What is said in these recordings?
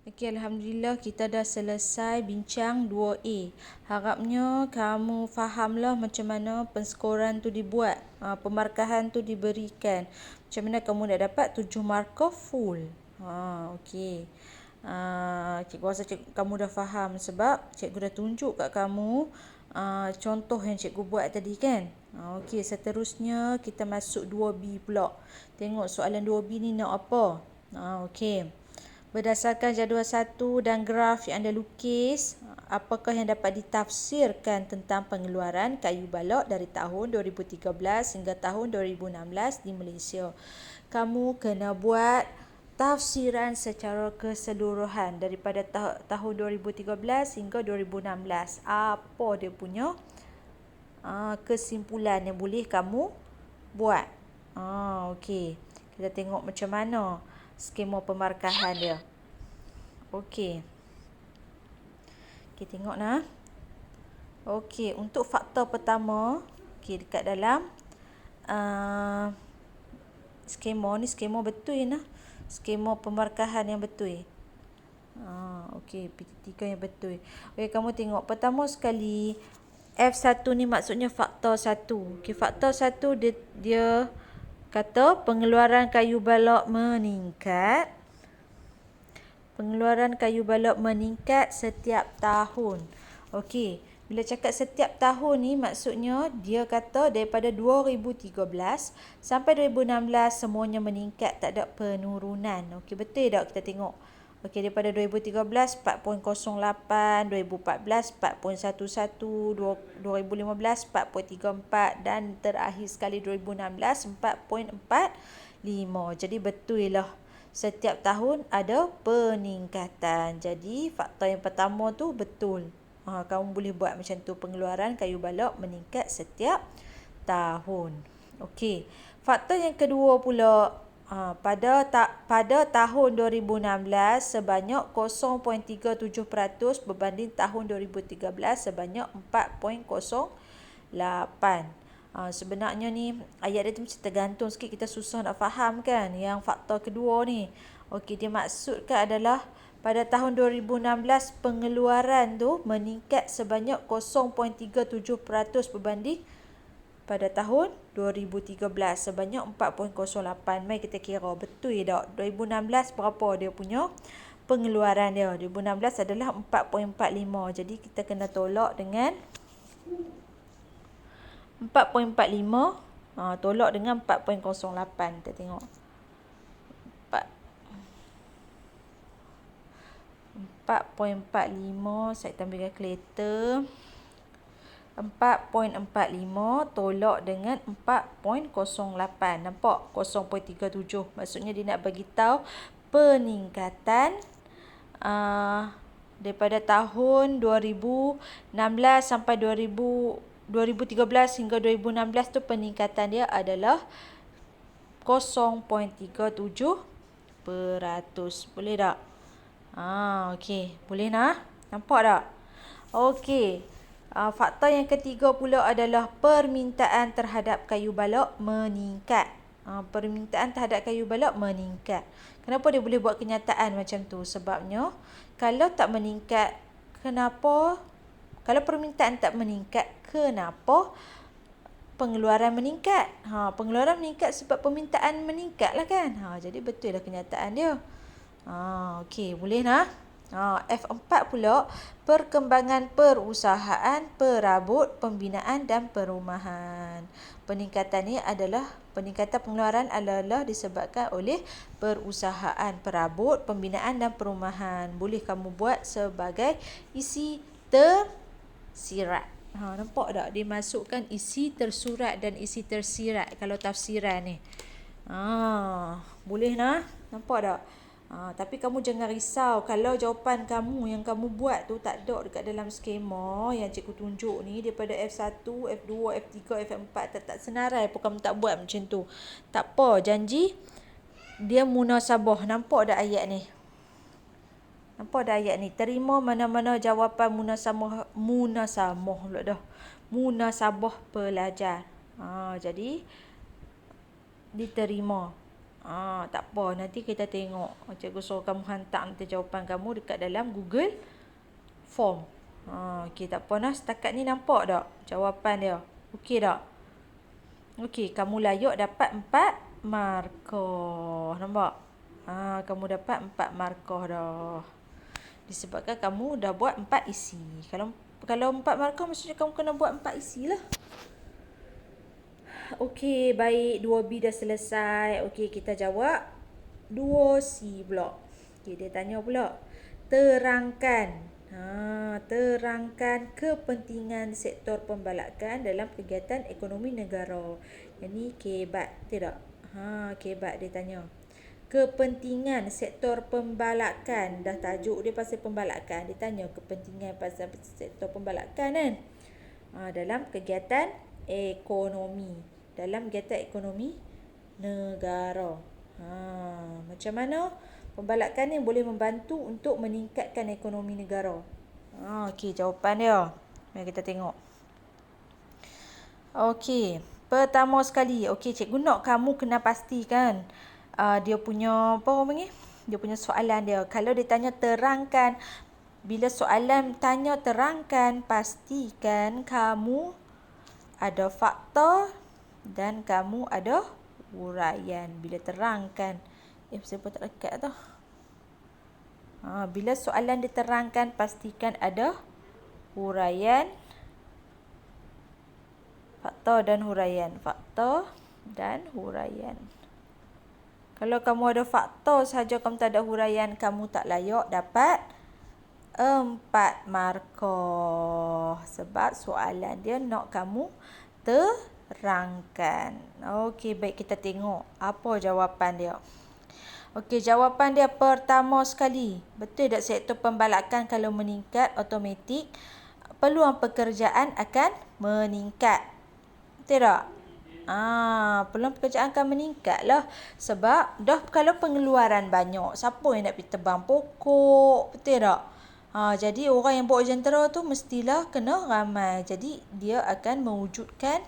Okey, Alhamdulillah kita dah selesai bincang 2A. Harapnya kamu fahamlah macam mana penskoran tu dibuat. Pemarkahan tu diberikan. Macam mana kamu nak dapat 7 markah full. Okey. Cikgu rasa kamu dah faham sebab cikgu dah tunjuk kat kamu contoh yang cikgu buat tadi kan. Okey, seterusnya kita masuk 2B pula. Tengok soalan 2B ni nak apa. Okey. Berdasarkan jadual 1 dan graf yang anda lukis, apakah yang dapat ditafsirkan tentang pengeluaran kayu balok dari tahun 2013 hingga tahun 2016 di Malaysia? Kamu kena buat tafsiran secara keseluruhan daripada tahun 2013 hingga 2016. Apa dia punya kesimpulan yang boleh kamu buat? Okey. Kita tengok macam mana skema pemarkahan dia. Okey. Kita tengok nah. Okey, untuk faktor pertama, dekat dalam skema ni, skema betul nah. Skema pemarkahan yang betul. Okey, PT3 yang betul. Okey, kamu tengok pertama sekali F1 ni maksudnya faktor 1. Okey, faktor 1 dia kata pengeluaran kayu balok meningkat. Pengeluaran kayu balok meningkat setiap tahun. Okey, bila cakap setiap tahun ni maksudnya dia kata daripada 2013 sampai 2016 semuanya meningkat, tak ada penurunan. Okey, betul tak kita tengok? Okey, daripada 2013 4.08, 2014 4.11, 2015 4.34 dan terakhir sekali 2016 4.45. Jadi betul lah. Setiap tahun ada peningkatan. Jadi faktor yang pertama tu betul. Kamu boleh buat macam tu. Pengeluaran kayu balok meningkat setiap tahun. Okey. Faktor yang kedua pula. Pada tahun 2016 sebanyak 0.37% berbanding tahun 2013 sebanyak 4.08%. Sebenarnya ni ayat dia tu mesti tergantung sikit, kita susah nak faham kan yang faktor kedua ni. Okey, dia maksudkan adalah pada tahun 2016 pengeluaran tu meningkat sebanyak 0.37% berbanding pada tahun 2013 sebanyak 4.08. Mari kita kira betul tak? 2016 berapa dia punya pengeluaran dia? 2016 adalah 4.45. Jadi kita kena tolak dengan 4.45, tolak dengan 4.08. Kita tengok 4.45, saya tambah kalkulator. 4.45 tolak dengan 4.08. Nampak? 0.37. Maksudnya dia nak bagi tahu peningkatan daripada tahun 2016 sampai 2013 hingga 2016 tu peningkatan dia adalah 0.37%. Boleh tak? Okey. Boleh nah? Nampak tak? Okey. Faktor yang ketiga pula adalah permintaan terhadap kayu balok meningkat. Permintaan terhadap kayu balok meningkat. Kenapa dia boleh buat kenyataan macam tu? Sebabnya kalau tak meningkat, kenapa? Kalau permintaan tak meningkat, kenapa pengeluaran meningkat? Pengeluaran meningkat sebab permintaan meningkat lah kan? Jadi betul lah kenyataan dia. Okey, boleh nah? F4 pula, perkembangan perusahaan, perabot, pembinaan dan perumahan. Peningkatan ni adalah, peningkatan pengeluaran adalah disebabkan oleh perusahaan, perabot, pembinaan dan perumahan. Boleh kamu buat sebagai isi tersirat. Nampak tak? Dia masukkan isi tersurat dan isi tersirat kalau tafsiran ni. Boleh nah? Nampak tak? Tapi kamu jangan risau kalau jawapan kamu yang kamu buat tu tak ada dekat dalam skema yang cikgu tunjuk ni, daripada F1, F2, F3, F4 tak senarai pun kamu tak buat macam tu. Tak apa, janji dia munasabah. Nampak dah ayat ni? Nampak dah ayat ni? Terima mana-mana jawapan munasabah pelajar. Jadi diterima. Tak apa, nanti kita tengok. Cikgu suruh kamu hantar nanti jawapan kamu dekat dalam Google Form. Okey, tak apa nah. Setakat ni nampak tak jawapan dia? Okey tak? Okey, kamu layak dapat 4 markah. Nampak? Kamu dapat 4 markah dah. Disebabkan kamu dah buat 4 isi. Kalau 4 markah maksudnya kamu kena buat 4 isi lah. Okey, baik. 2B dah selesai. Okey, kita jawab 2C pula. Okey, dia tanya pula. Terangkan. Terangkan kepentingan sektor pembalakan dalam kegiatan ekonomi negara. Yang ni kebat, tidak? Kebat dia tanya. Kepentingan sektor pembalakan. Dah tajuk dia pasal pembalakan. Dia tanya kepentingan pasal sektor pembalakan kan? Dalam kegiatan ekonomi. Dalam kegiatan ekonomi negara. Macam mana pembalakan ni boleh membantu untuk meningkatkan ekonomi negara? Okey, jawapan dia. Mari kita tengok. Okey, pertama sekali. Okey, cikgu nak kamu kena pastikan dia punya apa orang panggil? Dia punya soalan dia. Kalau dia tanya terangkan, bila soalan tanya terangkan, pastikan kamu ada fakta dan kamu ada huraian. Bila terangkan. Siapa tak dekat tu? Bila soalan diterangkan, pastikan ada huraian, fakta dan huraian. Fakta dan huraian. Kalau kamu ada fakta sahaja, kamu tak ada huraian, kamu tak layak dapat 4 markah. Sebab soalan dia nak kamu terangkan. Okey, baik, kita tengok apa jawapan dia. Okey, jawapan dia pertama sekali. Betul tak sektor pembalakan kalau meningkat, automatik peluang pekerjaan akan meningkat. Betul tak? Peluang pekerjaan akan meningkat lah. Sebab dah kalau pengeluaran banyak, siapa yang nak pergi tebang pokok? Betul tak? Jadi orang yang buat jentera tu mestilah kena ramai. Jadi dia akan mewujudkan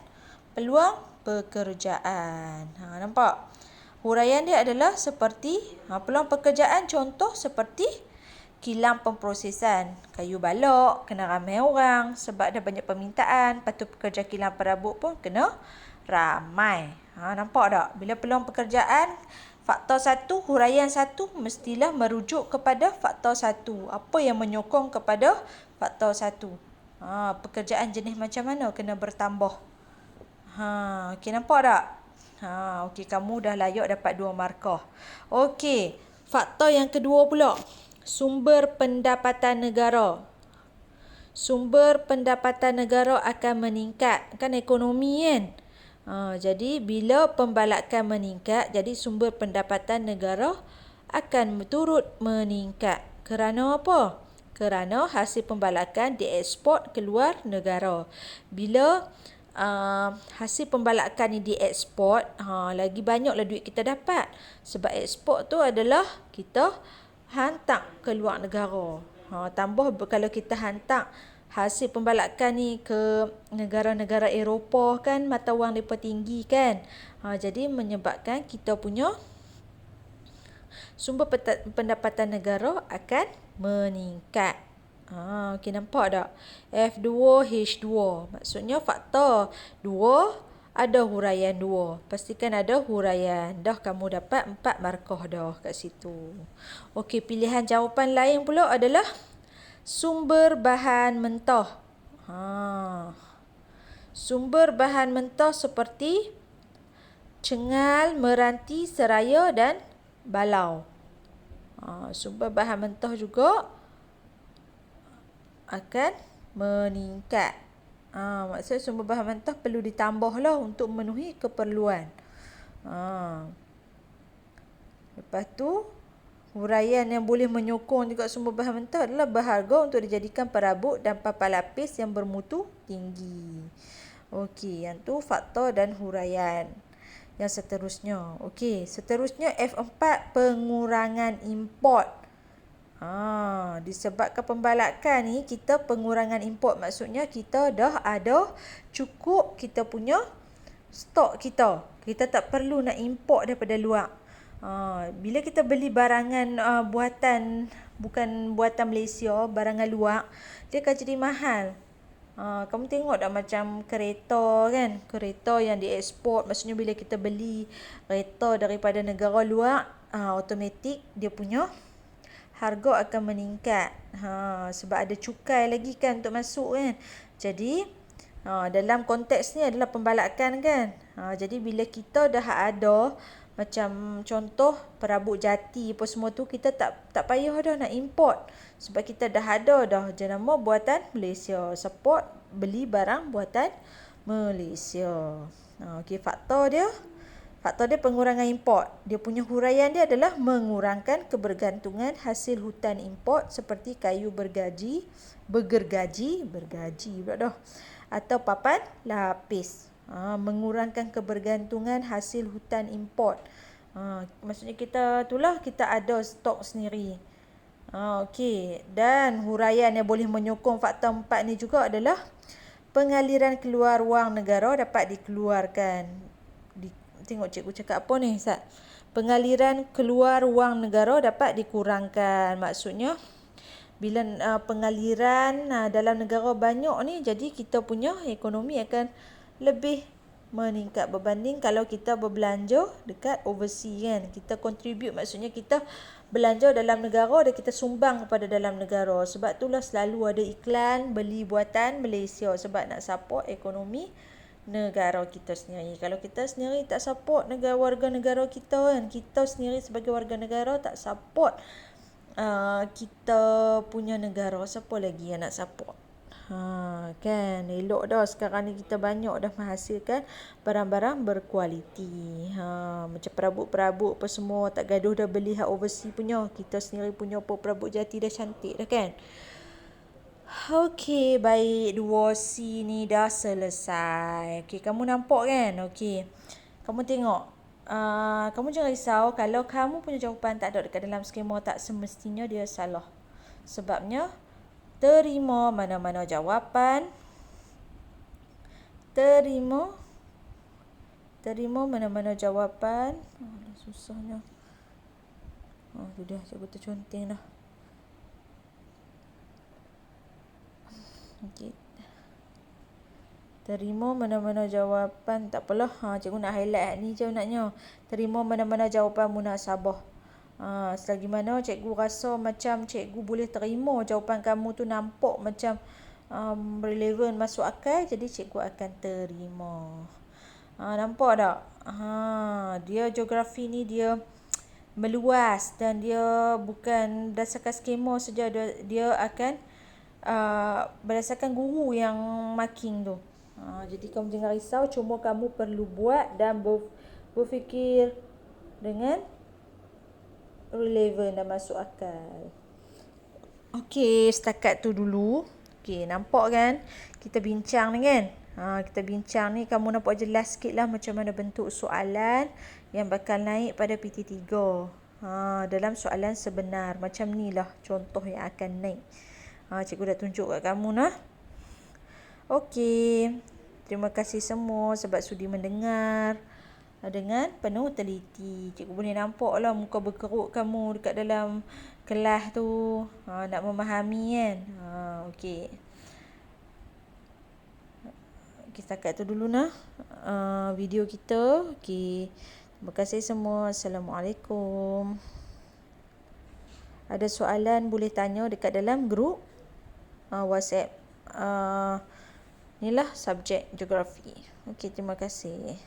peluang pekerjaan. Nampak? Huraian dia adalah seperti peluang pekerjaan, contoh seperti kilang pemprosesan kayu balok, kena ramai orang sebab dah banyak permintaan. Lepas tu pekerja kilang perabot pun kena ramai. Nampak tak? Bila peluang pekerjaan, faktor 1, huraian 1 mestilah merujuk kepada faktor 1. Apa yang menyokong kepada faktor 1? Pekerjaan jenis macam mana kena bertambah. Okey, nampak tak? Okey, kamu dah layak dapat 2 markah. Okey, faktor yang kedua pula. Sumber pendapatan negara. Sumber pendapatan negara akan meningkat. Kan ekonomi kan? Jadi, bila pembalakan meningkat, jadi sumber pendapatan negara akan turut meningkat. Kerana apa? Kerana hasil pembalakan dieksport keluar negara. Bila hasil pembalakan ni dieksport, lagi banyaklah duit kita dapat. Sebab eksport tu adalah kita hantar ke luar negara. Tambah kalau kita hantar hasil pembalakan ni ke negara-negara Eropah kan, mata wang mereka tinggi kan. Jadi menyebabkan kita punya sumber pendapatan negara akan meningkat. Okey, nampak tak? F2H2. Maksudnya faktor 2 ada huraian 2. Pastikan ada huraian. Dah kamu dapat 4 markah dah kat situ. Okey, pilihan jawapan lain pula adalah sumber bahan mentah. Sumber bahan mentah seperti cengal, meranti, seraya dan balau. Sumber bahan mentah juga akan meningkat. Maksudnya sumber bahan mentah perlu ditambahlah untuk memenuhi keperluan. Lepas tu, huraian yang boleh menyokong juga sumber bahan mentah adalah berharga untuk dijadikan perabot dan papan lapis yang bermutu tinggi. Okey, yang tu faktor dan huraian. Yang seterusnya. Okey, seterusnya F4, pengurangan import. Disebabkan pembalakan ni, kita pengurangan import. Maksudnya kita dah ada cukup kita punya stok kita. Kita tak perlu nak import daripada luar. Bila kita beli barangan buatan, bukan buatan Malaysia, barangan luar, dia akan jadi mahal. Kamu tengok tak macam kereta kan, kereta yang dieksport, maksudnya bila kita beli kereta daripada negara luar, automatik dia punya harga akan meningkat. Sebab ada cukai lagi kan untuk masuk kan. Jadi dalam konteks ni adalah pembalakan kan. Jadi bila kita dah ada macam contoh perabot jati apa semua tu, kita tak payah dah nak import. Sebab kita dah ada dah jenama buatan Malaysia. Support beli barang buatan Malaysia. Okey, faktor dia pengurangan import. Dia punya huraian dia adalah mengurangkan kebergantungan hasil hutan import seperti kayu bergergaji pula dah, atau papan lapis. Mengurangkan kebergantungan hasil hutan import. Maksudnya kita ada stok sendiri. Okey, dan huraian yang boleh menyokong faktor 4 ni juga adalah pengaliran keluar wang negara dapat dikeluarkan. Tengok cikgu cakap apa ni, Ustaz? Pengaliran keluar wang negara dapat dikurangkan. Maksudnya bila pengaliran dalam negara banyak ni, jadi kita punya ekonomi akan lebih meningkat berbanding kalau kita berbelanja dekat overseas kan. Kita contribute, maksudnya kita belanja dalam negara dan kita sumbang kepada dalam negara. Sebab itulah selalu ada iklan beli buatan Malaysia, sebab nak support ekonomi negara kita sendiri. Kalau kita sendiri tak support warga negara kita kan, kita sendiri sebagai warga negara tak support kita punya negara, siapa lagi yang nak support? Kan elok dah sekarang ni kita banyak dah menghasilkan barang-barang berkualiti. Macam perabot-perabot apa semua tak gaduh dah beli hak overseas punya, kita sendiri punya perabot jati dah cantik dah kan. Okey, baik, 2C ni dah selesai. Okey, kamu nampak kan? Okey, kamu tengok. Kamu jangan risau kalau kamu punya jawapan tak ada dekat dalam skema, tak semestinya dia salah. Sebabnya terima mana-mana jawapan. Terima mana-mana jawapan. Susahnya. Tu dah, cikgu terconteng dah. Okey. Terima mana-mana jawapan. Tak apalah. Cikgu nak highlight ni je naknya. Terima mana-mana jawapan munasabah. Selagi mana cikgu rasa macam cikgu boleh terima jawapan kamu tu nampak macam relevan, masuk akal, jadi cikgu akan terima. Nampak tak? Dia geografi ni dia meluas dan dia bukan berdasarkan skema saja, dia akan berdasarkan guru yang marking tu. Jadi kamu jangan risau, cuma kamu perlu buat dan berfikir dengan relevan dan masuk akal. Okey, setakat tu dulu. Okey, nampak kan? Kita bincang ni kan? Kita bincang ni, kamu nampak jelas sikit lah macam mana bentuk soalan yang bakal naik pada PT3. Dalam soalan sebenar. Macam ni lah contoh yang akan naik. Cikgu dah tunjuk kat kamu nah. Okey. Terima kasih semua sebab sudi mendengar dengan penuh teliti. Cikgu boleh nampak lah muka berkerut kamu dekat dalam kelas tu. Nak memahami kan. Okey. Okey, setakat tu dulu nah video kita. Okey. Terima kasih semua. Assalamualaikum. Ada soalan boleh tanya dekat dalam grup WhatsApp. Inilah subjek geografi. Okey, terima kasih.